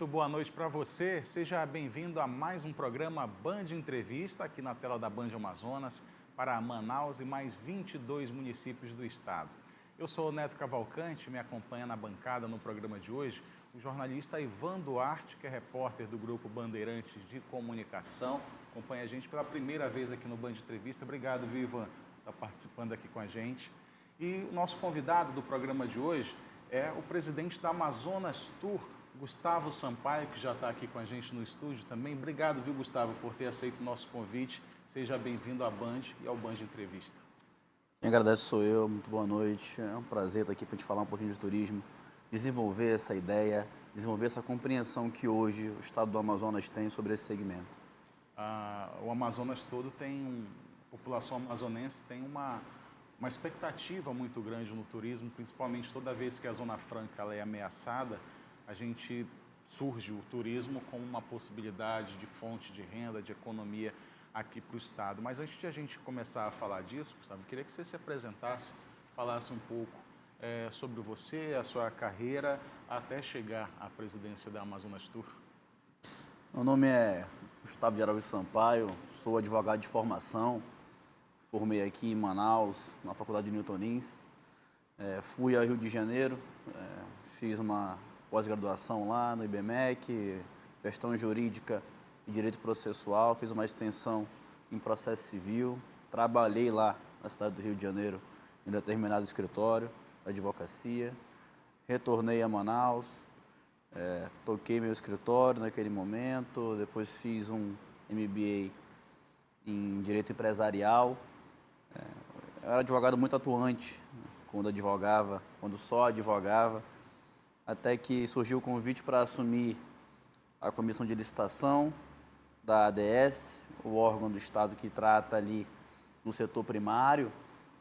muito boa noite para você. Seja bem-vindo a mais um programa Band Entrevista, aqui na tela da Band Amazonas, para Manaus e mais 22 municípios do estado. Eu sou o Neto Cavalcante, me acompanha na bancada no programa de hoje o jornalista Ivan Duarte, que é repórter do Grupo Bandeirantes de Comunicação. Acompanha a gente pela primeira vez aqui no Band Entrevista. Obrigado, viu, Ivan, por estar participando aqui com a gente. E o nosso convidado do programa de hoje é o presidente da Amazonas Tour, Gustavo Sampaio, que já está aqui com a gente no estúdio também. Obrigado, viu, Gustavo, por ter aceito o nosso convite. Seja bem-vindo à Band e ao Band Entrevista. Quem agradece sou eu, muito boa noite. É um prazer estar aqui para a gente falar um pouquinho de turismo, desenvolver essa ideia, desenvolver essa compreensão que hoje o estado do Amazonas tem sobre esse segmento. O Amazonas todo tem, a população amazonense tem uma expectativa muito grande no turismo, principalmente toda vez que a Zona Franca ela é ameaçada, surge o turismo como uma possibilidade de fonte de renda, de economia aqui para o estado. Mas antes de a gente começar a falar disso, Gustavo, eu queria que você se apresentasse, falasse um pouco sobre você, a sua carreira, até chegar à presidência da Amazonas Tour. Meu nome é Gustavo de Araújo Sampaio, sou advogado de formação, formei aqui em Manaus, na Faculdade de Newton Lins, fui ao Rio de Janeiro, fiz uma pós-graduação lá no IBMEC, gestão jurídica e direito processual, fiz uma extensão em processo civil, trabalhei lá na cidade do Rio de Janeiro em determinado escritório da advocacia, retornei a Manaus, toquei meu escritório naquele momento, depois fiz um MBA em direito empresarial. Eu era advogado muito atuante quando só advogava, até que surgiu o convite para assumir a comissão de licitação da ADS, o órgão do Estado que trata ali no setor primário,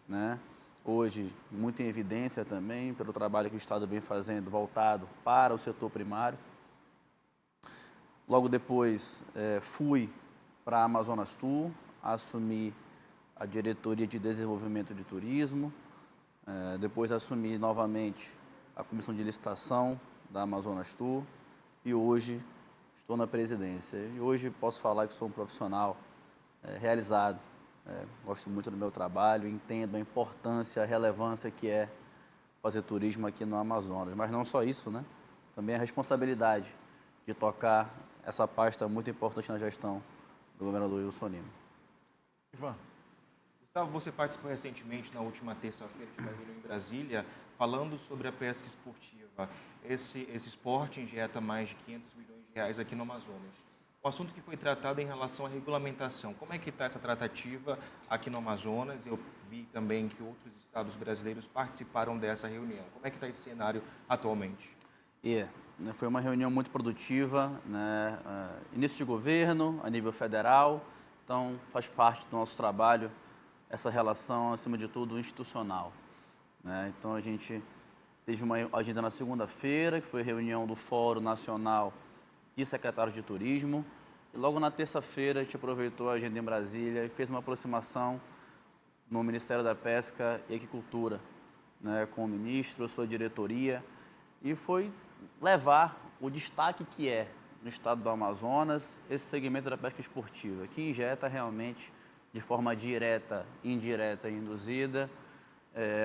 né? Hoje, muito em evidência também, pelo trabalho que o Estado vem fazendo voltado para o setor primário. Logo depois, fui para a Amazonas Tour, assumi a diretoria de desenvolvimento de turismo, depois assumi novamente a comissão de licitação da Amazonas Tour e hoje estou na presidência. E hoje posso falar que sou um profissional realizado, gosto muito do meu trabalho, entendo a importância, a relevância que é fazer turismo aqui no Amazonas. Mas não só isso, né? Também a responsabilidade de tocar essa pasta muito importante na gestão do governador Wilson Lima. Ivan. Gustavo, você participou recentemente, na última terça-feira, de uma reunião em Brasília, falando sobre a pesca esportiva. Esse esporte injeta mais de 500 milhões de reais aqui no Amazonas. O assunto que foi tratado em relação à regulamentação. Como é que está essa tratativa aqui no Amazonas? Eu vi também que outros estados brasileiros participaram dessa reunião. Como é que está esse cenário atualmente? Foi uma reunião muito produtiva, né? Início de governo, a nível federal, então faz parte do nosso trabalho essa relação, acima de tudo, institucional, né? Então, a gente teve uma agenda na segunda-feira, que foi a reunião do Fórum Nacional de Secretários de Turismo, e logo na terça-feira a gente aproveitou a agenda em Brasília e fez uma aproximação no Ministério da Pesca e Aquicultura, né, com o ministro, a sua diretoria, e foi levar o destaque que é, no estado do Amazonas, esse segmento da pesca esportiva, que injeta realmente de forma direta, indireta e induzida,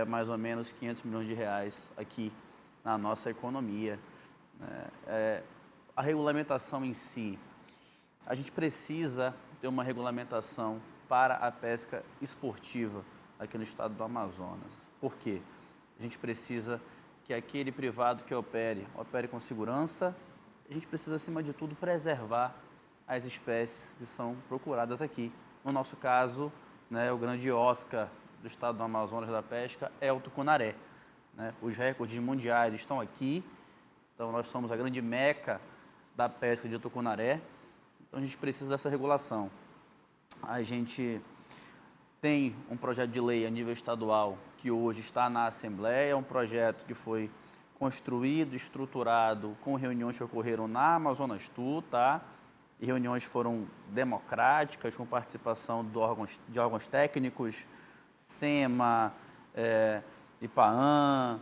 mais ou menos 500 milhões de reais aqui na nossa economia. A regulamentação em si, a gente precisa ter uma regulamentação para a pesca esportiva aqui no estado do Amazonas. Por quê? A gente precisa que aquele privado que opere com segurança. A gente precisa, acima de tudo, preservar as espécies que são procuradas aqui. No nosso caso, né, o grande Oscar do estado do Amazonas da pesca é o tucunaré, né? Os recordes mundiais estão aqui, então nós somos a grande meca da pesca de tucunaré, então a gente precisa dessa regulação. A gente tem um projeto de lei a nível estadual que hoje está na Assembleia, um projeto que foi construído, estruturado com reuniões que ocorreram na Amazonas Tour, tá? E reuniões foram democráticas, com participação de órgãos técnicos, SEMA, IPAAN,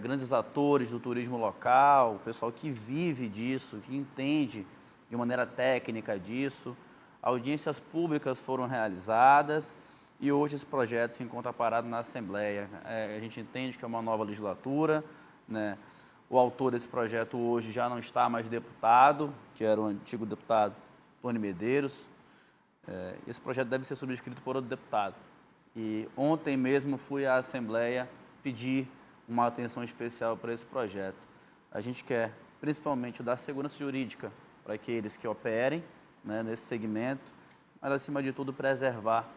grandes atores do turismo local, o pessoal que vive disso, que entende de maneira técnica disso. Audiências públicas foram realizadas e hoje esse projeto se encontra parado na Assembleia. A gente entende que é uma nova legislatura, né? O autor desse projeto hoje já não está mais deputado, que era o antigo deputado Tony Medeiros. Esse projeto deve ser subscrito por outro deputado. E ontem mesmo fui à Assembleia pedir uma atenção especial para esse projeto. A gente quer, principalmente, dar segurança jurídica para aqueles que operem, né, nesse segmento, mas, acima de tudo, preservar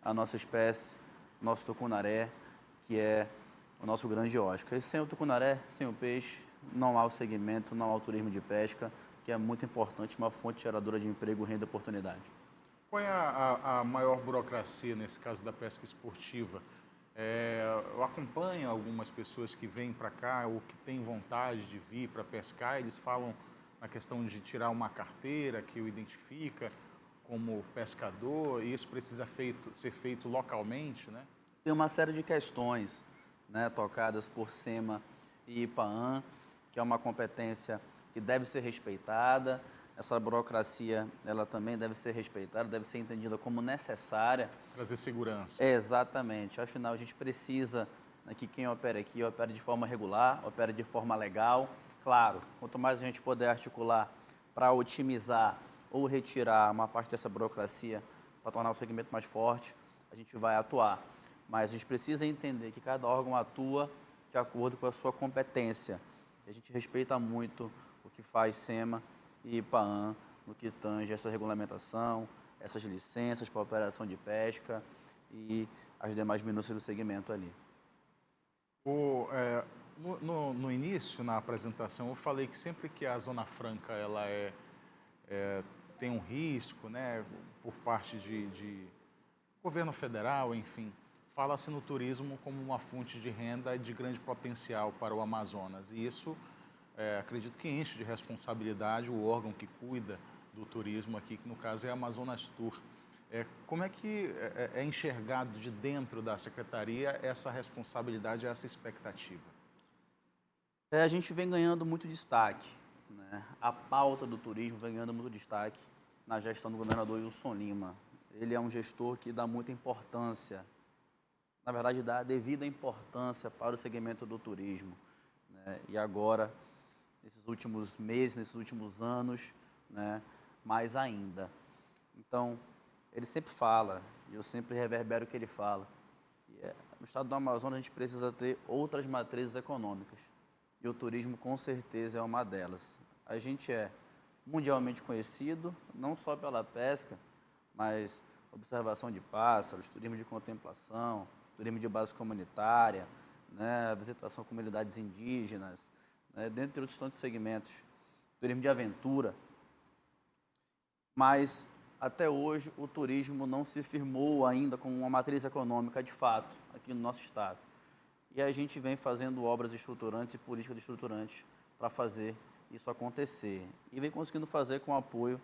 a nossa espécie, nosso tucunaré, que é o nosso grande Oscar. E sem o tucunaré, sem o peixe, não há o segmento, não há o turismo de pesca, que é muito importante, uma fonte geradora de emprego, renda e oportunidade. Qual é a maior burocracia, nesse caso da pesca esportiva? Eu acompanho algumas pessoas que vêm para cá ou que têm vontade de vir para pescar, eles falam na questão de tirar uma carteira que o identifica como pescador, e isso precisa ser feito localmente, né? Tem uma série de questões, né, tocadas por SEMA e IPAAN, que é uma competência que deve ser respeitada. Essa burocracia, ela também deve ser respeitada, deve ser entendida como necessária. Trazer segurança. Exatamente. Afinal, a gente precisa, né, que quem opera aqui opere de forma regular, opere de forma legal. Claro, quanto mais a gente puder articular para otimizar ou retirar uma parte dessa burocracia para tornar o segmento mais forte, a gente vai atuar. Mas a gente precisa entender que cada órgão atua de acordo com a sua competência. A gente respeita muito o que faz SEMA e IPAAN no que tange essa regulamentação, essas licenças para operação de pesca e as demais minúcias do segmento ali. No início, na apresentação, eu falei que sempre que a Zona Franca ela tem um risco, né, por parte de governo federal, enfim, fala-se no turismo como uma fonte de renda de grande potencial para o Amazonas. E isso, acredito que enche de responsabilidade o órgão que cuida do turismo aqui, que no caso é a Amazonas Tour. Como é que é enxergado de dentro da Secretaria essa responsabilidade, essa expectativa? A gente vem ganhando muito destaque, né? A pauta do turismo vem ganhando muito destaque na gestão do governador Wilson Lima. Ele é um gestor que dá muita importância, na verdade dá a devida importância para o segmento do turismo, né? E agora, nesses últimos meses, nesses últimos anos, né, mais ainda. Então, ele sempre fala, e eu sempre reverbero o que ele fala, que no estado do Amazonas a gente precisa ter outras matrizes econômicas, e o turismo com certeza é uma delas. A gente é mundialmente conhecido, não só pela pesca, mas observação de pássaros, turismo de contemplação, turismo de base comunitária, né, visitação a comunidades indígenas, né, dentre outros tantos segmentos, turismo de aventura. Mas, até hoje, o turismo não se firmou ainda como uma matriz econômica de fato, aqui no nosso estado. E a gente vem fazendo obras estruturantes e políticas estruturantes para fazer isso acontecer. E vem conseguindo fazer com o apoio,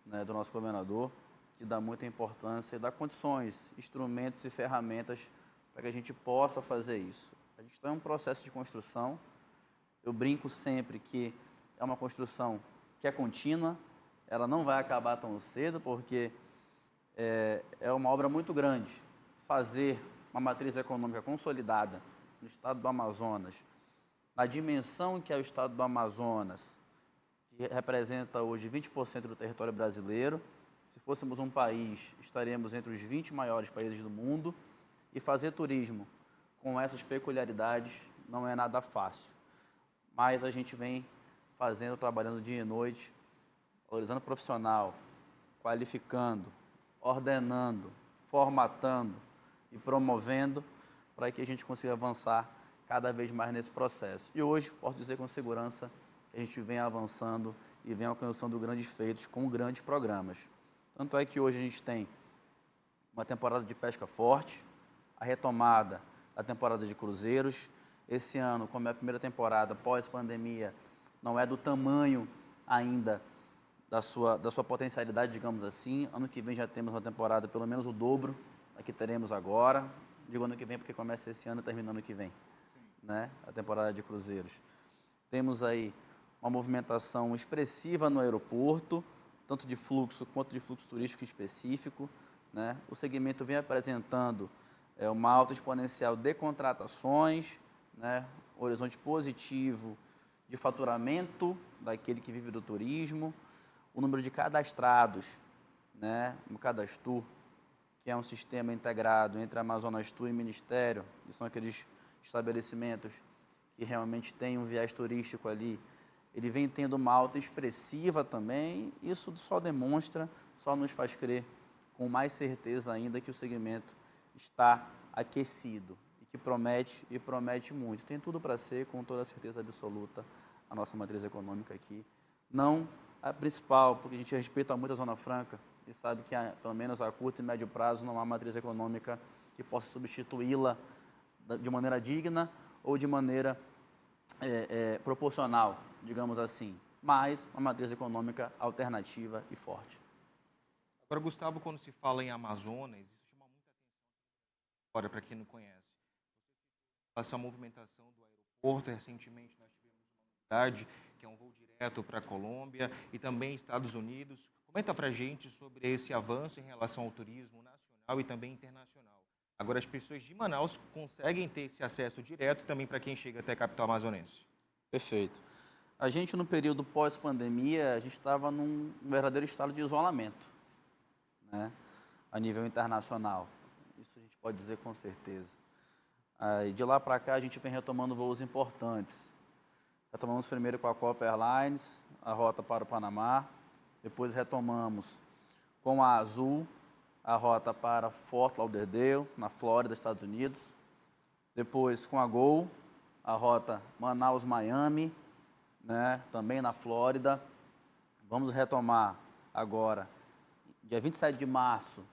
né, do nosso governador, que dá muita importância e dá condições, instrumentos e ferramentas para que a gente possa fazer isso. A gente está em um processo de construção. Eu brinco sempre que é uma construção que é contínua, ela não vai acabar tão cedo, porque é uma obra muito grande. Fazer uma matriz econômica consolidada no estado do Amazonas, na dimensão que é o estado do Amazonas, que representa hoje 20% do território brasileiro. Se fôssemos um país, estaríamos entre os 20 maiores países do mundo, e fazer turismo com essas peculiaridades não é nada fácil. Mas a gente vem fazendo, trabalhando dia e noite, valorizando o profissional, qualificando, ordenando, formatando e promovendo para que a gente consiga avançar cada vez mais nesse processo. E hoje, posso dizer com segurança, que a gente vem avançando e vem alcançando grandes feitos com grandes programas. Tanto é que hoje a gente tem uma temporada de pesca forte, a retomada da temporada de cruzeiros. Esse ano, como é a primeira temporada pós-pandemia, não é do tamanho ainda da sua potencialidade, digamos assim. Ano que vem já temos uma temporada pelo menos o dobro da que teremos agora. Digo ano que vem porque começa esse ano e termina ano que vem. né, a temporada de cruzeiros. Temos aí uma movimentação expressiva no aeroporto, tanto de fluxo quanto de fluxo turístico específico, né? O segmento vem apresentando uma alta exponencial de contratações, né? Horizonte positivo de faturamento daquele que vive do turismo, o número de cadastrados, né, no Cadastur, que é um sistema integrado entre a Amazonas Tour e o Ministério, que são aqueles estabelecimentos que realmente têm um viés turístico ali, ele vem tendo uma alta expressiva também. Isso só demonstra, só nos faz crer com mais certeza ainda que o segmento está aquecido e que promete muito. Tem tudo para ser, com toda certeza absoluta, a nossa matriz econômica aqui. Não a principal, porque a gente respeita muito a Zona Franca e sabe que, pelo menos a curto e médio prazo, não há matriz econômica que possa substituí-la de maneira digna ou de maneira proporcional, digamos assim, mas uma matriz econômica alternativa e forte. Agora, Gustavo, quando se fala em Amazonas, isso chama muita atenção agora para quem não conhece. Essa movimentação do aeroporto, recentemente nós tivemos uma novidade, que é um voo direto para a Colômbia e também Estados Unidos. Comenta para a gente sobre esse avanço em relação ao turismo nacional e também internacional. Agora, as pessoas de Manaus conseguem ter esse acesso direto também para quem chega até a capital amazonense. Perfeito. A gente, no período pós-pandemia, a gente estava num verdadeiro estado de isolamento, né, a nível internacional. Isso a gente pode dizer com certeza. De lá para cá, a gente vem retomando voos importantes. Retomamos primeiro com a Copa Airlines, a rota para o Panamá. Depois retomamos com a Azul, a rota para Fort Lauderdale, na Flórida, Estados Unidos. Depois com a Gol, a rota Manaus-Miami, né, também na Flórida. Vamos retomar agora, dia 27 de março,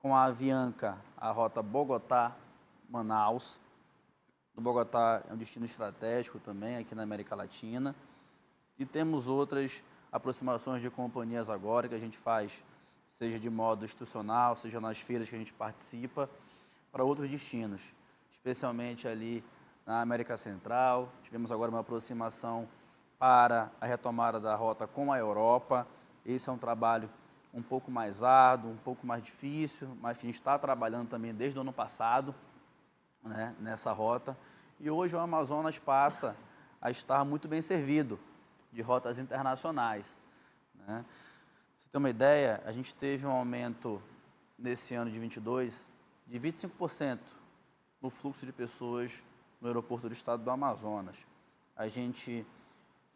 com a Avianca, a rota Bogotá-Manaus. O Bogotá é um destino estratégico também aqui na América Latina. E temos outras aproximações de companhias agora que a gente faz, seja de modo institucional, seja nas feiras que a gente participa, para outros destinos, especialmente ali na América Central. Tivemos agora uma aproximação para a retomada da rota com a Europa. Esse é um trabalho um pouco mais árduo, um pouco mais difícil, mas que a gente está trabalhando também desde o ano passado, né, nessa rota. E hoje o Amazonas passa a estar muito bem servido de rotas internacionais, né? Você tem uma ideia, a gente teve um aumento nesse ano de 22 de 25% no fluxo de pessoas no aeroporto do estado do Amazonas. A gente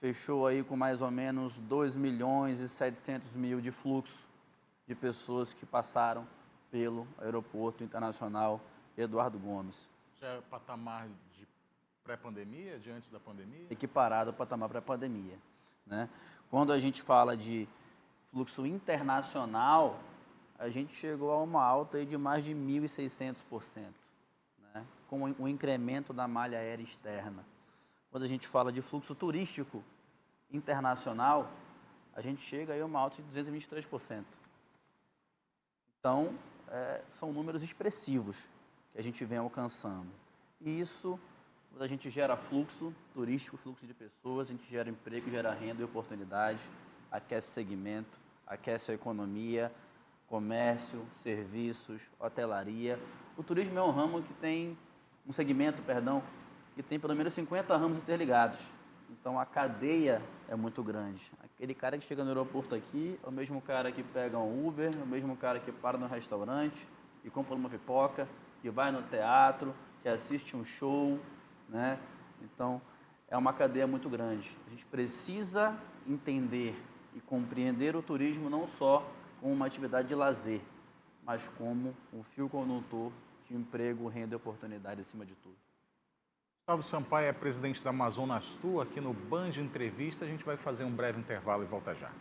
fechou aí com mais ou menos 2.700.000 de fluxo de pessoas que passaram pelo aeroporto internacional Eduardo Gomes. Já é patamar de pré-pandemia, de antes da pandemia? Equiparado ao patamar pré-pandemia, né? Quando a gente fala de fluxo internacional, a gente chegou a uma alta aí de mais de 1.600%, né? Com o incremento da malha aérea externa. Quando a gente fala de fluxo turístico internacional, a gente chega aí a uma alta de 223%. Então, são números expressivos que a gente vem alcançando. E isso, a gente gera fluxo turístico, fluxo de pessoas, a gente gera emprego, gera renda e oportunidade, aquece segmento, aquece a economia, comércio, serviços, hotelaria. O turismo é um ramo que tem, um segmento, que tem pelo menos 50 ramos interligados. Então, a cadeia é muito grande. Aquele cara que chega no aeroporto aqui é o mesmo cara que pega um Uber, é o mesmo cara que para no restaurante e compra uma pipoca, que vai no teatro, que assiste um show, né? Então, é uma cadeia muito grande. A gente precisa entender e compreender o turismo não só como uma atividade de lazer, mas como um fio condutor de emprego, renda e oportunidade acima de tudo. Gustavo Sampaio é presidente da Amazonas Tour. Aqui no Band Entrevista, a gente vai fazer um breve intervalo e volta já.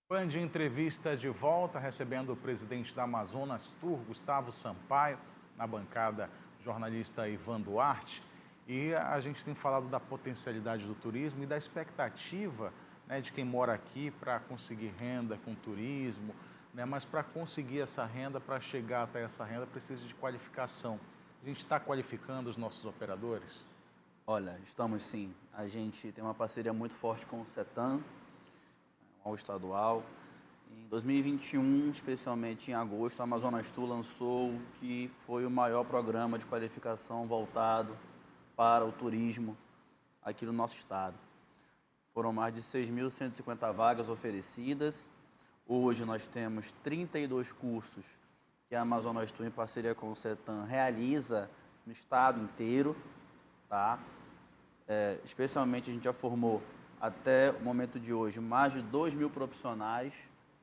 Band Entrevista de volta, recebendo o presidente da Amazonas Tour, Gustavo Sampaio, na bancada jornalista Ivan Duarte. E a gente tem falado da potencialidade do turismo e da expectativa, né, de quem mora aqui para conseguir renda com turismo, né? Mas para conseguir essa renda, para chegar até essa renda, precisa de qualificação. A gente está qualificando os nossos operadores? Olha, estamos sim. A gente tem uma parceria muito forte com o CETAM, um estadual. Em 2021, especialmente em agosto, a Amazonas Tour lançou o que foi o maior programa de qualificação voltado para o turismo aqui no nosso estado. Foram mais de 6.150 vagas oferecidas. Hoje nós temos 32 cursos que a Amazonas Tour, em parceria com o CETAM, realiza no estado inteiro, tá? Especialmente a gente já formou até o momento de hoje mais de 2.000 profissionais,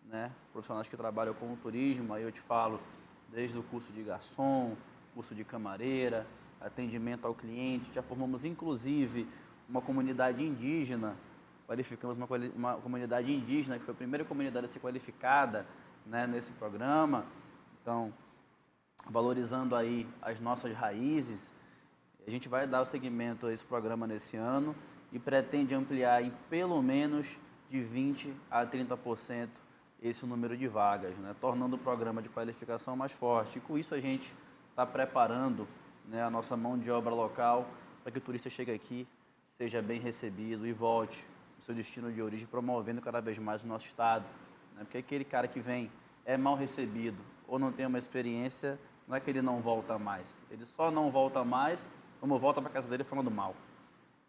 né? Profissionais que trabalham com o turismo. Aí eu te falo desde o curso de garçom, curso de camareira, atendimento ao cliente. Já formamos inclusive uma comunidade indígena, qualificamos uma comunidade indígena, que foi a primeira comunidade a ser qualificada, né, nesse programa. Então, valorizando aí as nossas raízes, a gente vai dar o seguimento a esse programa nesse ano e pretende ampliar em pelo menos de 20% a 30% esse número de vagas, né, tornando o programa de qualificação mais forte. E com isso a gente está preparando, né, a nossa mão de obra local para que o turista chegue aqui, seja bem recebido e volte ao seu destino de origem, promovendo cada vez mais o nosso estado, né, porque aquele cara que vem é mal recebido ou não tem uma experiência, não é que ele não volta mais, ele só não volta mais como volta para a casa dele falando mal.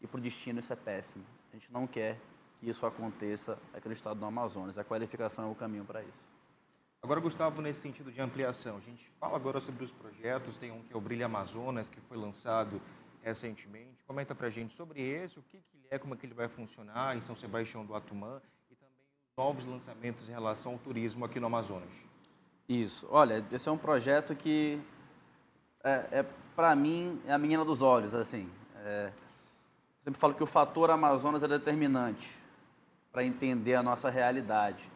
E para o destino isso é péssimo. A gente não quer que isso aconteça aqui no estado do Amazonas. A qualificação é o caminho para isso. Agora, Gustavo, nesse sentido de ampliação, a gente fala agora sobre os projetos, tem um que é o Brilha Amazonas, que foi lançado recentemente. Comenta para a gente sobre esse, o que ele é, como é que ele vai funcionar em São Sebastião do Atumã e também os novos lançamentos em relação ao turismo aqui no Amazonas. Isso. Olha, esse é um projeto que, para mim, é a menina dos olhos, assim. Sempre falo que o fator Amazonas é determinante para entender a nossa realidade.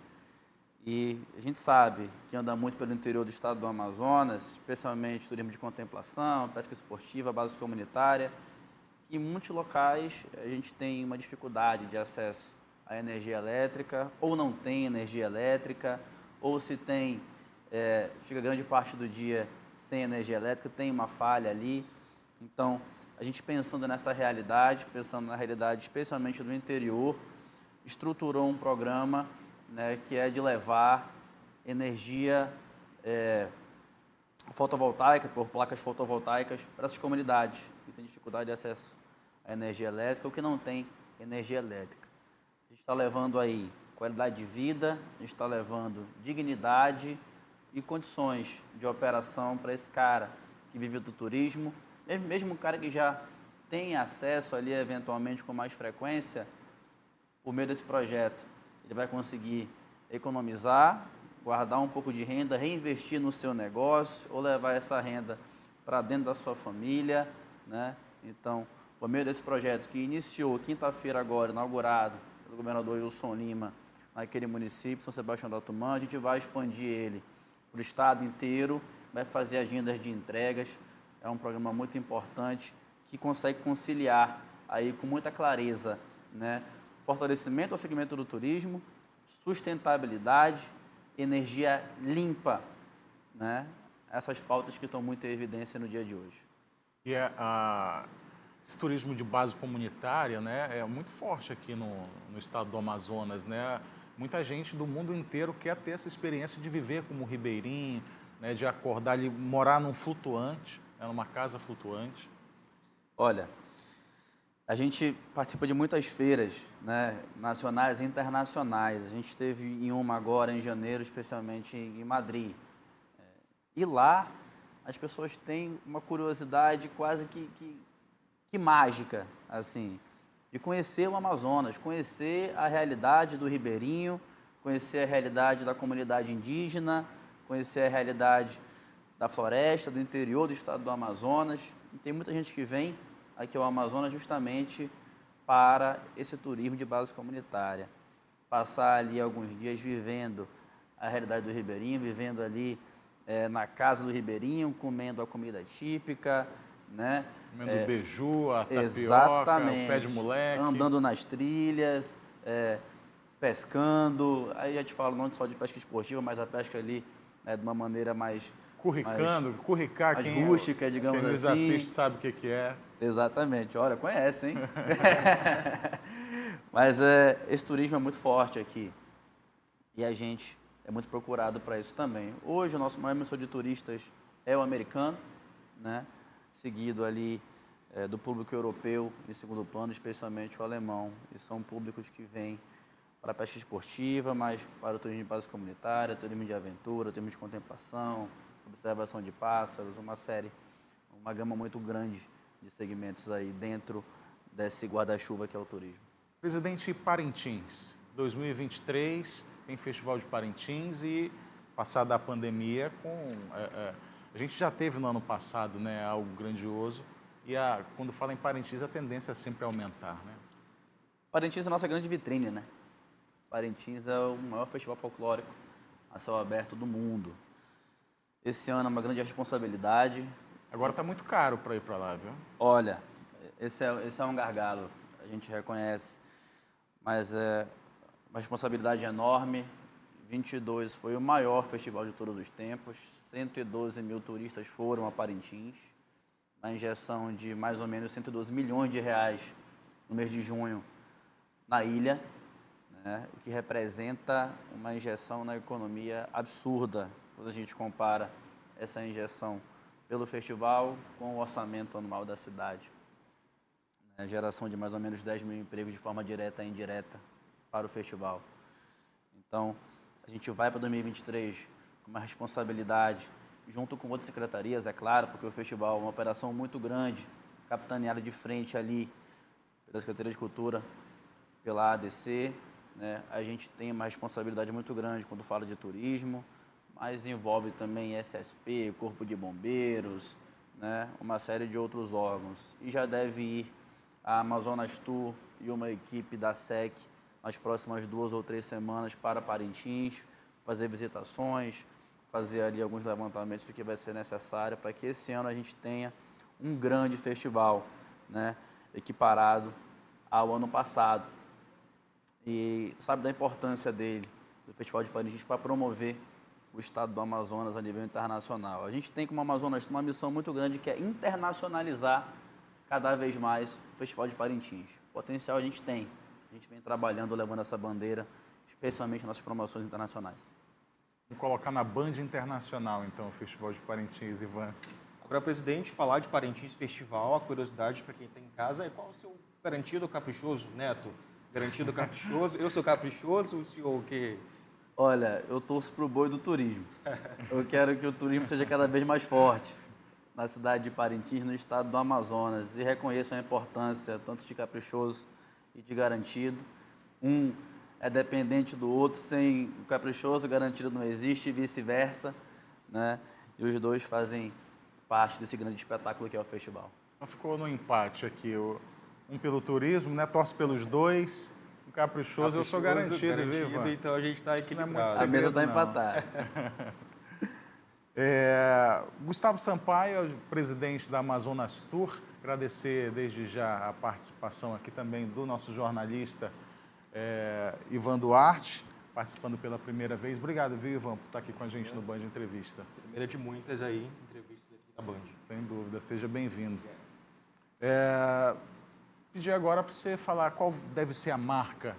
E a gente sabe que anda muito pelo interior do estado do Amazonas, especialmente turismo de contemplação, pesca esportiva, base comunitária, que em muitos locais a gente tem uma dificuldade de acesso à energia elétrica, ou não tem energia elétrica, ou se tem, fica grande parte do dia sem energia elétrica, tem uma falha ali. Então, a gente pensando nessa realidade, pensando na realidade especialmente do interior, estruturou um programa, né, que é de levar energia fotovoltaica, por placas fotovoltaicas, para essas comunidades que têm dificuldade de acesso à energia elétrica ou que não tem energia elétrica. A gente está levando aí qualidade de vida, a gente está levando dignidade e condições de operação para esse cara que vive do turismo, mesmo o cara que já tem acesso ali eventualmente com mais frequência, por meio desse projeto, ele vai conseguir economizar, guardar um pouco de renda, reinvestir no seu negócio ou levar essa renda para dentro da sua família, né? Então, por meio desse projeto que iniciou quinta-feira agora, inaugurado pelo governador Wilson Lima, naquele município, São Sebastião do Atumã, a gente vai expandir ele para o estado inteiro, vai fazer agendas de entregas. É um programa muito importante que consegue conciliar aí com muita clareza, né, fortalecimento ao segmento do turismo, sustentabilidade, energia limpa, né? Essas pautas que estão muito em evidência no dia de hoje. E esse turismo de base comunitária, né, é muito forte aqui no estado do Amazonas, né? Muita gente do mundo inteiro quer ter essa experiência de viver como ribeirinho, né, de acordar ali, morar num flutuante, numa casa flutuante. Olha, a gente participa de muitas feiras, né, nacionais e internacionais. A gente esteve em uma agora em janeiro, especialmente em Madrid. E lá as pessoas têm uma curiosidade quase que mágica, assim, de conhecer o Amazonas, conhecer a realidade do ribeirinho, conhecer a realidade da comunidade indígena, conhecer a realidade da floresta, do interior do estado do Amazonas. E tem muita gente que vem aqui ao Amazonas justamente para esse turismo de base comunitária. Passar ali alguns dias vivendo a realidade do ribeirinho, vivendo ali na casa do ribeirinho, comendo a comida típica, né? Comendo beiju, a tapioca, exatamente, o pé de moleque. andando nas trilhas, pescando. Aí já te falo não só de pesca esportiva, mas a pesca ali, né, de uma maneira mais Curricar, mais quem, rústica, digamos quem nos assim. assiste sabe o que é. Exatamente. Olha, conhece, hein? Mas esse turismo é muito forte aqui. E a gente é muito procurado para isso também. Hoje, o nosso maior emissor de turistas é o americano, né? Seguido ali do público europeu, em segundo plano, especialmente o alemão. E são públicos que vêm para a pesca esportiva, mas para o turismo de base comunitária, turismo de aventura, turismo de contemplação, observação de pássaros, uma gama muito grande de segmentos aí dentro desse guarda-chuva que é o turismo. Presidente, Parintins, 2023, tem Festival de Parintins e, passada a pandemia, a gente já teve no ano passado, né, algo grandioso, e quando fala em Parintins, a tendência é sempre aumentar, né? Parintins é a nossa grande vitrine, né? Parintins é o maior festival folclórico a céu aberto do mundo. Esse ano é uma grande responsabilidade. Agora está muito caro para ir para lá, viu? Olha, esse é um gargalo, a gente reconhece, mas é uma responsabilidade enorme. 22 foi o maior festival de todos os tempos, 112 mil turistas foram a Parintins, na injeção de mais ou menos 112 milhões de reais no mês de junho na ilha, né, o que representa uma injeção na economia absurda, quando a gente compara essa injeção pelo festival com o orçamento anual da cidade. Geração de mais ou menos 10 mil empregos de forma direta e indireta para o festival. Então, a gente vai para 2023 com uma responsabilidade, junto com outras secretarias, é claro, porque o festival é uma operação muito grande, capitaneada de frente ali pela Secretaria de Cultura, pela ADC, né? A gente tem uma responsabilidade muito grande quando fala de turismo, mas envolve também SSP, Corpo de Bombeiros, né? Uma série de outros órgãos. E já deve ir a Amazonas Tour e uma equipe da SEC nas próximas 2 ou 3 semanas para Parintins, fazer visitações, fazer ali alguns levantamentos do que vai ser necessário para que esse ano a gente tenha um grande festival, né? Equiparado ao ano passado. E sabe da importância dele, do Festival de Parintins, para promover o estado do Amazonas a nível internacional. A gente tem como Amazonas uma missão muito grande que é internacionalizar cada vez mais o Festival de Parintins. Potencial a gente tem. A gente vem trabalhando, levando essa bandeira, especialmente nas promoções internacionais. Vamos colocar na Band Internacional, então, o Festival de Parintins, Ivan. Agora, presidente, falar de Parintins Festival, a curiosidade para quem está em casa é qual o seu garantido caprichoso, Neto? Garantido caprichoso? Eu sou caprichoso, o senhor o quê? Olha, eu torço para o boi do turismo. Eu quero que o turismo seja cada vez mais forte na cidade de Parintins, no estado do Amazonas, e reconheço a importância tanto de caprichoso e de garantido. Um é dependente do outro, sem o caprichoso, o garantido não existe e vice-versa, né? E os dois fazem parte desse grande espetáculo que é o festival. Ficou no empate aqui, um pelo turismo, né? Torce pelos dois. O caprichoso eu sou garantido, viu, Ivan? Então a gente está equilibrado. A mesa está não. empatada. Gustavo Sampaio, presidente da Amazonas Tour, agradecer desde já a participação aqui também do nosso jornalista Ivan Duarte, participando pela primeira vez. Obrigado, viu, Ivan, por estar aqui com a gente no Band Entrevista. Primeira de muitas aí, entrevistas aqui na Band. Sem dúvida, seja bem-vindo. Pedir agora para você falar qual deve ser a marca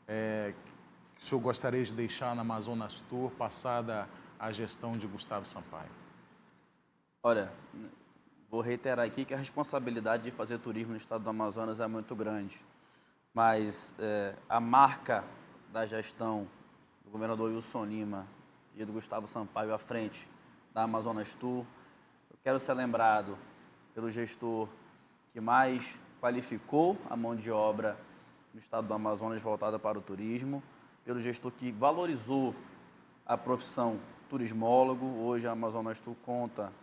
que o senhor gostaria de deixar na Amazonas Tour, passada a gestão de Gustavo Sampaio. Olha, vou reiterar aqui que a responsabilidade de fazer turismo no estado do Amazonas é muito grande, mas a marca da gestão do governador Wilson Lima e do Gustavo Sampaio à frente da Amazonas Tour, eu quero ser lembrado pelo gestor que mais qualificou a mão de obra no estado do Amazonas voltada para o turismo, pelo gestor que valorizou a profissão turismólogo. Hoje a Amazonas Tour conta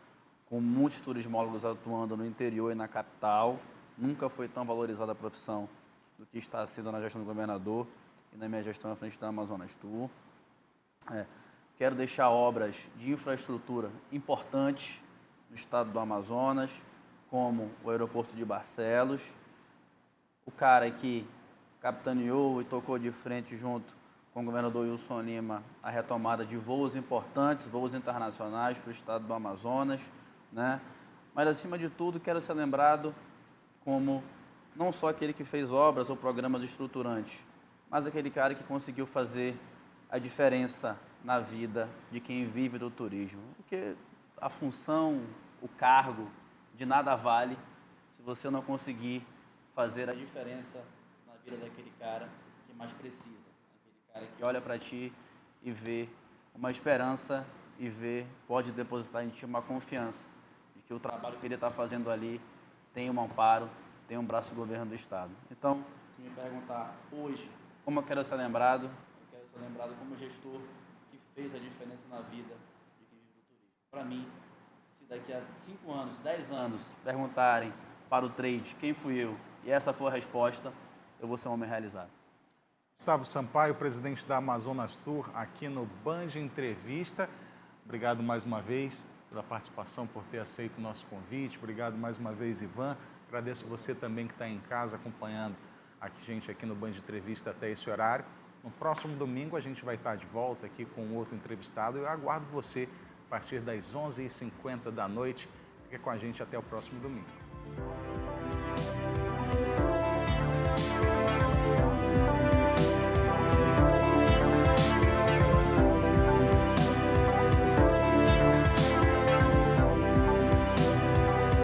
com muitos turismólogos atuando no interior e na capital. Nunca foi tão valorizada a profissão do que está sendo na gestão do governador e na minha gestão à frente da Amazonas Tour. Quero deixar obras de infraestrutura importantes no estado do Amazonas, como o aeroporto de Barcelos. O cara capitaneou e tocou de frente junto com o governador Wilson Lima a retomada de voos importantes, voos internacionais para o estado do Amazonas, né? Mas, acima de tudo, quero ser lembrado como não só aquele que fez obras ou programas estruturantes, mas aquele cara que conseguiu fazer a diferença na vida de quem vive do turismo. Porque a função, o cargo, de nada vale se você não conseguir fazer a diferença na vida daquele cara que mais precisa. Aquele cara que olha para ti e vê uma esperança e pode depositar em ti uma confiança de que o trabalho que ele está fazendo ali tem um amparo, tem um braço do governo do Estado. Então, se me perguntar hoje como eu quero ser lembrado, eu quero ser lembrado como gestor que fez a diferença na vida de quem vive do turismo. Para mim, se daqui a 5 anos, 10 anos, perguntarem para o trade quem fui eu, e essa for a resposta, eu vou ser um homem realizado. Gustavo Sampaio, presidente da Amazonas Tour, aqui no Band Entrevista. Obrigado mais uma vez pela participação, por ter aceito o nosso convite. Obrigado mais uma vez, Ivan. Agradeço você também que está em casa acompanhando a gente aqui no Band Entrevista até esse horário. No próximo domingo a gente vai estar de volta aqui com outro entrevistado. Eu aguardo você a partir das 11h50 da noite. Fique com a gente até o próximo domingo.